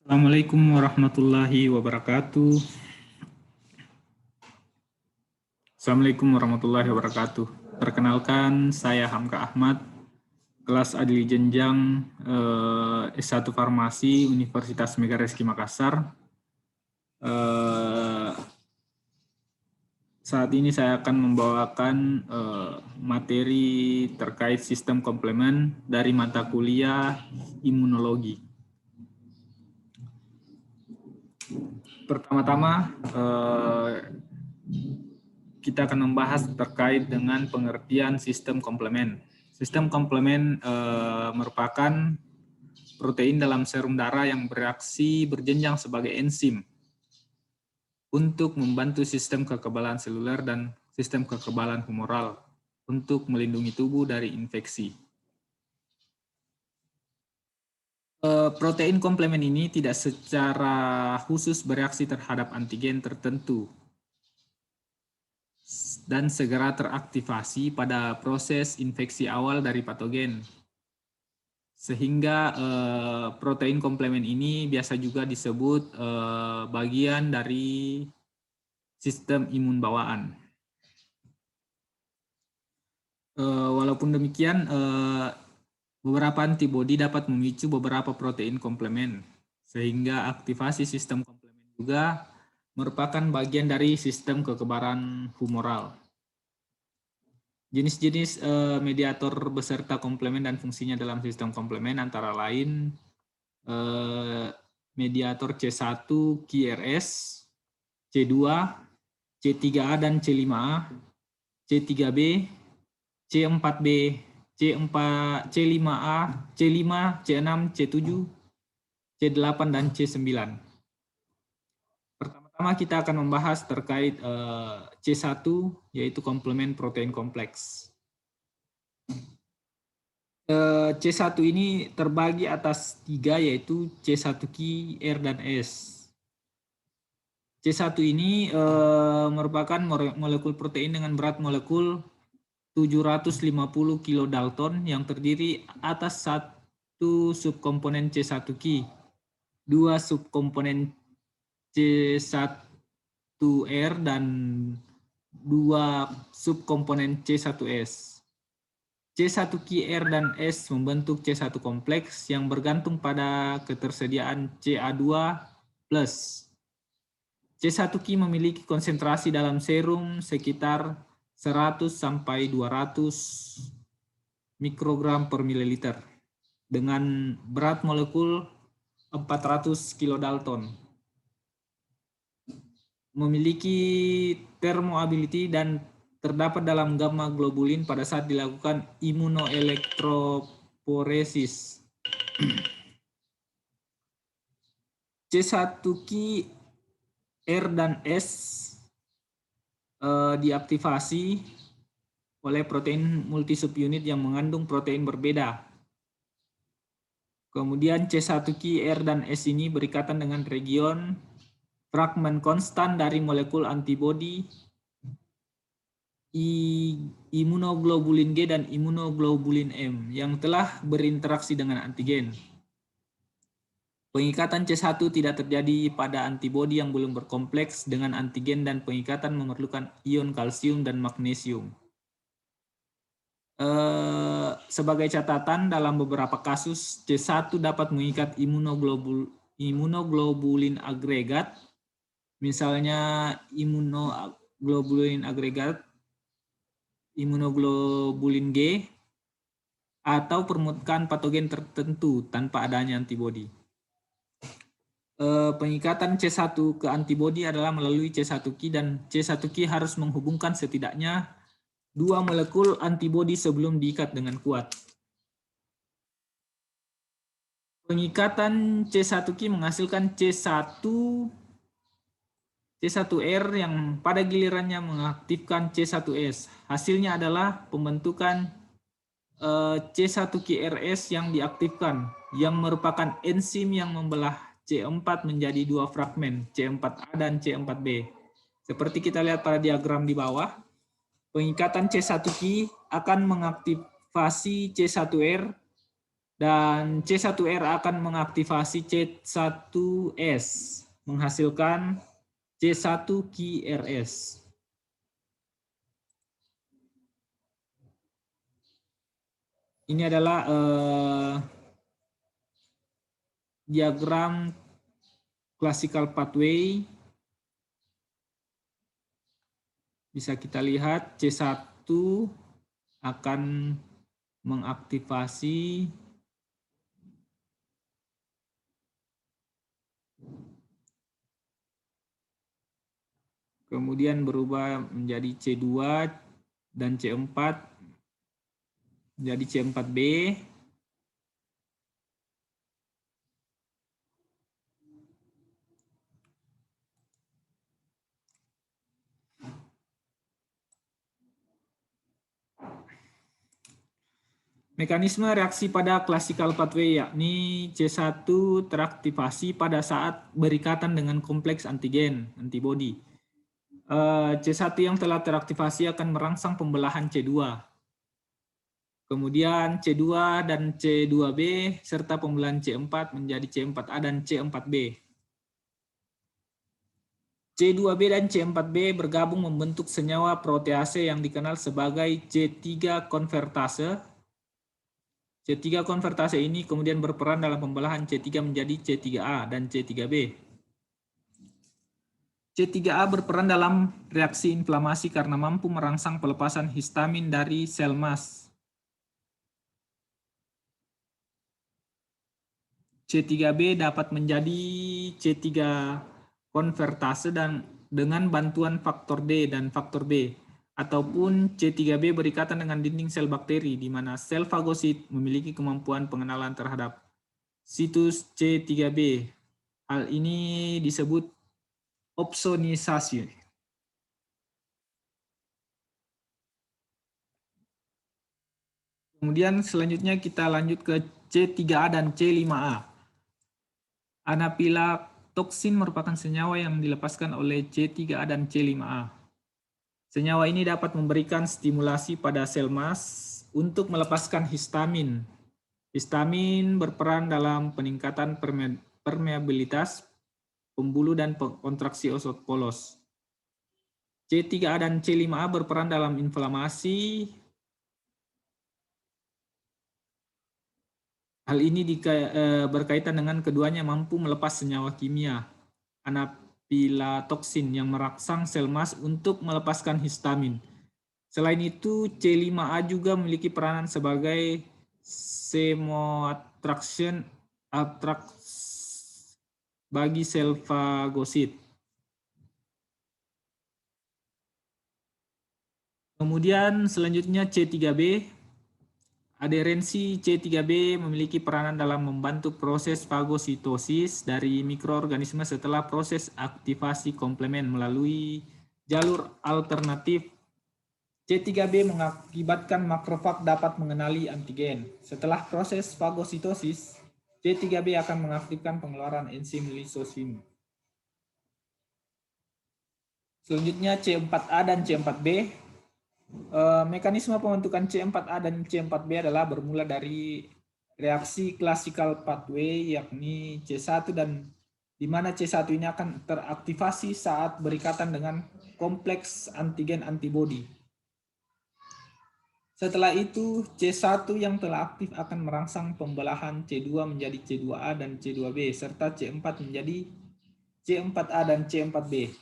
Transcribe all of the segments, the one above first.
Assalamualaikum warahmatullahi wabarakatuh. Assalamualaikum warahmatullahi wabarakatuh. Perkenalkan, saya Hamka Ahmad, kelas Adli Jenjang S1 Farmasi Universitas Megareski Makassar. Saat ini saya akan membawakan materi terkait sistem komplement dari mata kuliah imunologi. Pertama-tama, kita akan membahas terkait dengan pengertian sistem komplement. Sistem komplement merupakan protein dalam serum darah yang bereaksi berjenjang sebagai enzim untuk membantu sistem kekebalan seluler dan sistem kekebalan humoral untuk melindungi tubuh dari infeksi. Protein komplement ini tidak secara khusus bereaksi terhadap antigen tertentu dan segera teraktivasi pada proses infeksi awal dari patogen. Sehingga protein komplement ini biasa juga disebut bagian dari sistem imun bawaan. Walaupun demikian, beberapa antibodi dapat memicu beberapa protein komplement, sehingga aktivasi sistem komplement juga merupakan bagian dari sistem kekebalan humoral. Jenis-jenis mediator beserta komplement dan fungsinya dalam sistem komplement antara lain mediator C1 QRS, C2, C3A dan C5A, C3B, C4B, C4, C5A, C5, C6, C7, C8 dan C9. Pertama kita akan membahas terkait C1 yaitu komplement protein kompleks. C1 ini terbagi atas 3 yaitu C1Q, R, dan S. C1 ini merupakan molekul protein dengan berat molekul 750 kilodalton yang terdiri atas satu subkomponen C1Q, dua subkomponen C1R, dan dua subkomponen C1S. C1QR dan S membentuk C1 kompleks yang bergantung pada ketersediaan Ca2+. C1Q memiliki konsentrasi dalam serum sekitar 100 sampai 200 mikrogram per mililiter dengan berat molekul 400 kilodalton. Memiliki thermoability dan terdapat dalam gamma globulin pada saat dilakukan immunoelektroporesis. C1Q, R, dan S diaktifasi oleh protein multisubunit yang mengandung protein berbeda. Kemudian C1Q, R, dan S ini berikatan dengan region fragmen konstan dari molekul antibodi imunoglobulin G dan imunoglobulin M yang telah berinteraksi dengan antigen. Pengikatan C1 tidak terjadi pada antibodi yang belum berkompleks dengan antigen dan pengikatan memerlukan ion kalsium dan magnesium. Sebagai catatan, dalam beberapa kasus C1 dapat mengikat imunoglobulin agregat, misalnya imunoglobulin agregat, imunoglobulin G, atau permukaan patogen tertentu tanpa adanya antibodi. Pengikatan C1 ke antibodi adalah melalui C1Q dan C1Q harus menghubungkan setidaknya 2 molekul antibodi sebelum diikat dengan kuat. Pengikatan C1Q menghasilkan C1R yang pada gilirannya mengaktifkan C1S. Hasilnya adalah pembentukan C1QRS yang diaktifkan, yang merupakan enzim yang membelah C4 menjadi 2 fragmen, C4A dan C4B. Seperti kita lihat pada diagram di bawah, pengikatan C1Q akan mengaktifasi C1R Dan C1R akan mengaktifasi C1S, menghasilkan C1QRS. Ini adalah diagram classical pathway. Bisa kita lihat C1 akan mengaktifasi kemudian berubah menjadi C2 dan C4 menjadi C4B. Mekanisme reaksi pada classical pathway yakni C1 teraktivasi pada saat berikatan dengan kompleks antigen, antibody. C1 yang telah teraktivasi akan merangsang pembelahan C2. Kemudian C2 dan C2B serta pembelahan C4 menjadi C4A dan C4B. C2B dan C4B bergabung membentuk senyawa protease yang dikenal sebagai C3 konvertase. C3 konvertase ini kemudian berperan dalam pembelahan C3 menjadi C3A dan C3B. C3A berperan dalam reaksi inflamasi karena mampu merangsang pelepasan histamin dari sel mas. C3B dapat menjadi C3 konvertase dan dengan bantuan faktor D dan faktor B. Ataupun C3B berikatan dengan dinding sel bakteri, di mana sel fagosit memiliki kemampuan pengenalan terhadap situs C3B. Hal ini disebut opsonisasi. Kemudian selanjutnya kita lanjut ke C3A dan C5A. Anaphylatoxin merupakan senyawa yang dilepaskan oleh C3A dan C5A. Senyawa ini dapat memberikan stimulasi pada sel mas untuk melepaskan histamin. Histamin berperan dalam peningkatan permeabilitas pembuluh dan kontraksi otot polos. C3A dan C5A berperan dalam inflamasi. Hal ini berkaitan dengan keduanya mampu melepas senyawa kimia anaphylatoxin yang merangsang sel mas untuk melepaskan histamin. Selain itu, C5A juga memiliki peranan sebagai chemoattraction bagi sel fagosit. Kemudian selanjutnya C3B. Aderensi C3B memiliki peranan dalam membantu proses fagositosis dari mikroorganisme setelah proses aktivasi komplemen melalui jalur alternatif. C3B mengakibatkan makrofag dapat mengenali antigen. Setelah proses fagositosis, C3B akan mengaktifkan pengeluaran enzim lisosim. Selanjutnya C4A dan C4B. Mekanisme pembentukan C4A dan C4B adalah bermula dari reaksi classical pathway yakni C1 dan di mana C1 ini akan teraktivasi saat berikatan dengan kompleks antigen antibody. Setelah itu C1 yang telah aktif akan merangsang pembelahan C2 menjadi C2A dan C2B serta C4 menjadi C4A dan C4B.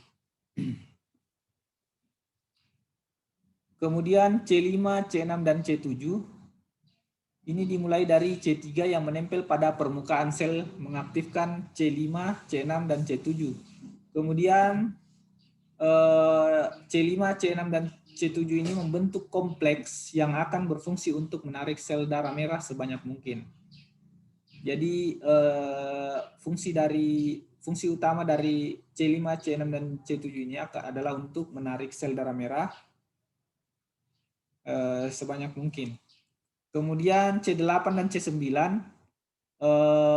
Kemudian C5, C6, dan C7. Ini dimulai dari C3 yang menempel pada permukaan sel mengaktifkan C5, C6, dan C7. Kemudian C5, C6, dan C7 ini membentuk kompleks yang akan berfungsi untuk menarik sel darah merah sebanyak mungkin. Jadi fungsi utama dari C5, C6, dan C7 ini adalah untuk menarik sel darah merah sebanyak mungkin. Kemudian C8 dan C9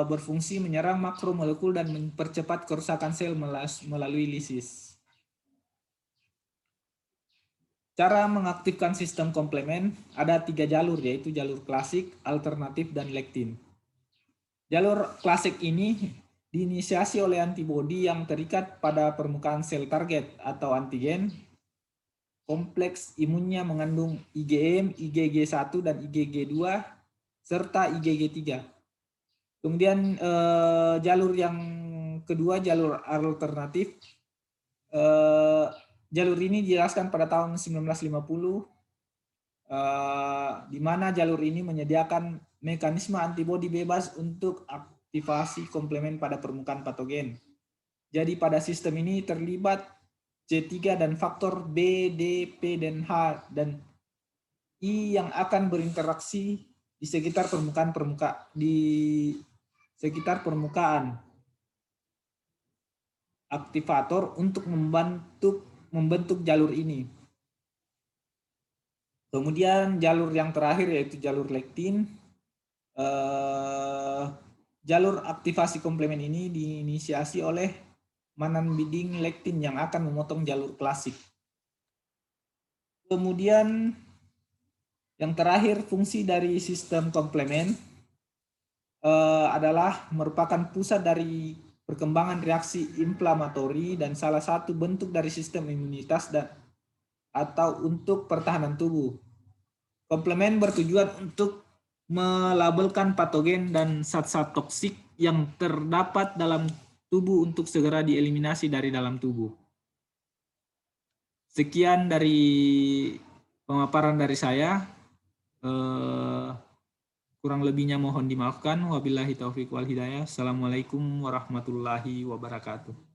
berfungsi menyerang makromolekul dan mempercepat kerusakan sel melalui lisis. Cara mengaktifkan sistem komplemen ada 3 jalur, yaitu jalur klasik, alternatif, dan lektin. Jalur klasik ini diinisiasi oleh antibodi yang terikat pada permukaan sel target atau antigen. Kompleks imunnya mengandung IgM, IgG1 dan IgG2 serta IgG3. Kemudian jalur yang kedua, jalur alternatif. Jalur ini dijelaskan pada tahun 1950, di mana jalur ini menyediakan mekanisme antibodi bebas untuk aktivasi komplemen pada permukaan patogen. Jadi pada sistem ini terlibat C3 dan faktor B, D, P, dan H dan I yang akan berinteraksi di sekitar permukaan aktivator untuk membentuk jalur ini. Kemudian jalur yang terakhir yaitu jalur lektin. Jalur aktivasi komplemen ini diinisiasi oleh mannan-binding lektin yang akan memotong jalur klasik. Kemudian yang terakhir, fungsi dari sistem komplemen adalah merupakan pusat dari perkembangan reaksi inflamatori dan salah satu bentuk dari sistem imunitas atau untuk pertahanan tubuh. Komplemen bertujuan untuk melabelkan patogen dan zat-zat toksik yang terdapat dalam tubuh untuk segera dieliminasi dari dalam tubuh. Sekian dari pemaparan dari saya. Kurang lebihnya mohon dimaafkan. Wabillahi taufiq wal hidayah. Assalamualaikum warahmatullahi wabarakatuh.